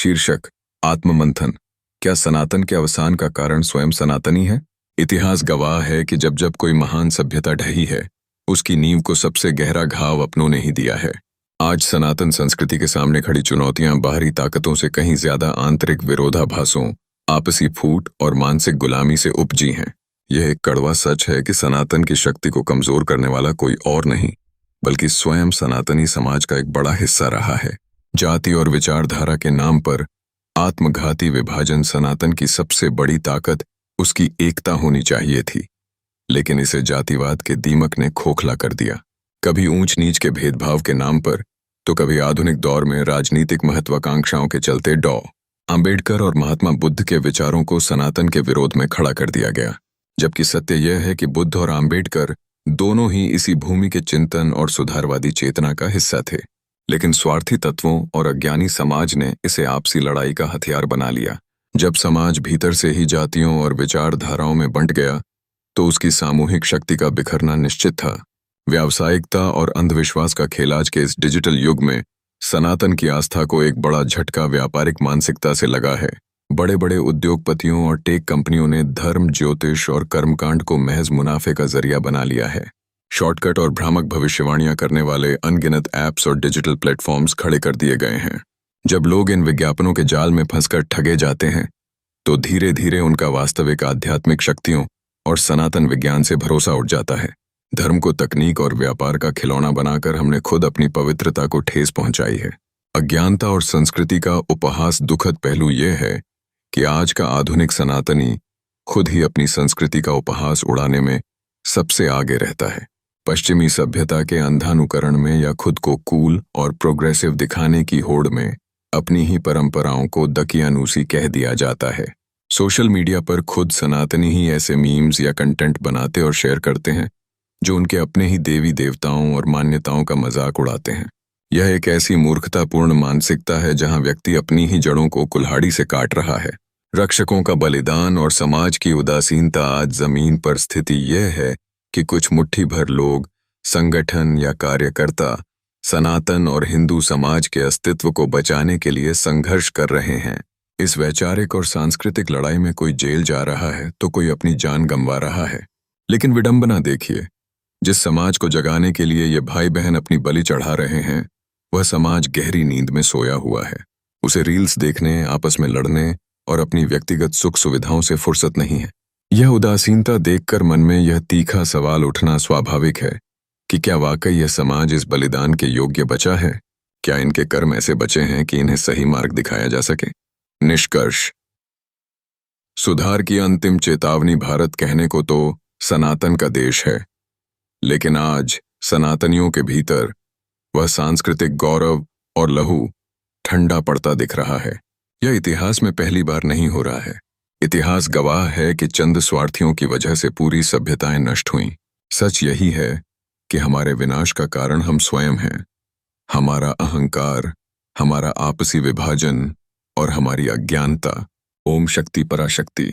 शीर्षक आत्ममंथन। क्या सनातन के अवसान का कारण स्वयं सनातनी है? इतिहास गवाह है कि जब जब कोई महान सभ्यता ढही है, उसकी नींव को सबसे गहरा घाव अपनों ने ही दिया है। आज सनातन संस्कृति के सामने खड़ी चुनौतियां बाहरी ताकतों से कहीं ज्यादा आंतरिक विरोधाभासों, आपसी फूट और मानसिक गुलामी से उपजी हैं। यह एक कड़वा सच है कि सनातन की शक्ति को कमजोर करने वाला कोई और नहीं, बल्कि स्वयं सनातनी समाज का एक बड़ा हिस्सा रहा है। जाति और विचारधारा के नाम पर आत्मघाती विभाजन सनातन की सबसे बड़ी ताकत उसकी एकता होनी चाहिए थी, लेकिन इसे जातिवाद के दीमक ने खोखला कर दिया। कभी ऊंच नीच के भेदभाव के नाम पर, तो कभी आधुनिक दौर में राजनीतिक महत्वाकांक्षाओं के चलते आंबेडकर और महात्मा बुद्ध के विचारों को सनातन के विरोध में खड़ा कर दिया गया। जबकि सत्य यह है कि बुद्ध और आंबेडकर दोनों ही इसी भूमि के चिंतन और सुधारवादी चेतना का हिस्सा थे, लेकिन स्वार्थी तत्वों और अज्ञानी समाज ने इसे आपसी लड़ाई का हथियार बना लिया। जब समाज भीतर से ही जातियों और विचारधाराओं में बंट गया, तो उसकी सामूहिक शक्ति का बिखरना निश्चित था। व्यावसायिकता और अंधविश्वास का खेल आज के इस डिजिटल युग में सनातन की आस्था को एक बड़ा झटका व्यापारिक मानसिकता से लगा है। बड़े बड़े उद्योगपतियों और टेक कंपनियों ने धर्म, ज्योतिष और कर्मकांड को महज मुनाफे का जरिया बना लिया है। शॉर्टकट और भ्रामक भविष्यवाणियां करने वाले अनगिनत ऐप्स और डिजिटल प्लेटफॉर्म्स खड़े कर दिए गए हैं। जब लोग इन विज्ञापनों के जाल में फंसकर ठगे जाते हैं, तो धीरे धीरे उनका वास्तविक आध्यात्मिक शक्तियों और सनातन विज्ञान से भरोसा उठ जाता है। धर्म को तकनीक और व्यापार का खिलौना बनाकर हमने खुद अपनी पवित्रता को ठेस पहुंचाई है। अज्ञानता और संस्कृति का उपहास दुखद पहलू यह है कि आज का आधुनिक सनातनी खुद ही अपनी संस्कृति का उपहास उड़ाने में सबसे आगे रहता है। पश्चिमी सभ्यता के अंधानुकरण में या खुद को कूल और प्रोग्रेसिव दिखाने की होड़ में अपनी ही परंपराओं को दकियानूसी कह दिया जाता है। सोशल मीडिया पर खुद सनातनी ही ऐसे मीम्स या कंटेंट बनाते और शेयर करते हैं जो उनके अपने ही देवी देवताओं और मान्यताओं का मजाक उड़ाते हैं। यह एक ऐसी मूर्खतापूर्ण मानसिकता है जहां व्यक्ति अपनी ही जड़ों को कुल्हाड़ी से काट रहा है। रक्षकों का बलिदान और समाज की उदासीनता आज जमीन पर स्थिति यह है कि कुछ मुट्ठी भर लोग, संगठन या कार्यकर्ता सनातन और हिंदू समाज के अस्तित्व को बचाने के लिए संघर्ष कर रहे हैं। इस वैचारिक और सांस्कृतिक लड़ाई में कोई जेल जा रहा है तो कोई अपनी जान गंवा रहा है। लेकिन विडंबना देखिए, जिस समाज को जगाने के लिए ये भाई बहन अपनी बलि चढ़ा रहे हैं, वह समाज गहरी नींद में सोया हुआ है। उसे रील्स देखने, आपस में लड़ने और अपनी व्यक्तिगत सुख सुविधाओं से फुर्सत नहीं है। यह उदासीनता देखकर मन में यह तीखा सवाल उठना स्वाभाविक है कि क्या वाकई यह समाज इस बलिदान के योग्य बचा है? क्या इनके कर्म ऐसे बचे हैं कि इन्हें सही मार्ग दिखाया जा सके? निष्कर्ष: सुधार की अंतिम चेतावनी भारत कहने को तो सनातन का देश है, लेकिन आज सनातनियों के भीतर वह सांस्कृतिक गौरव और लहू ठंडा पड़ता दिख रहा है। यह इतिहास में पहली बार नहीं हो रहा है। इतिहास गवाह है कि चंद स्वार्थियों की वजह से पूरी सभ्यताएं नष्ट हुईं। सच यही है कि हमारे विनाश का कारण हम स्वयं हैं। हमारा अहंकार, हमारा आपसी विभाजन और हमारी अज्ञानता। ओम शक्ति पराशक्ति।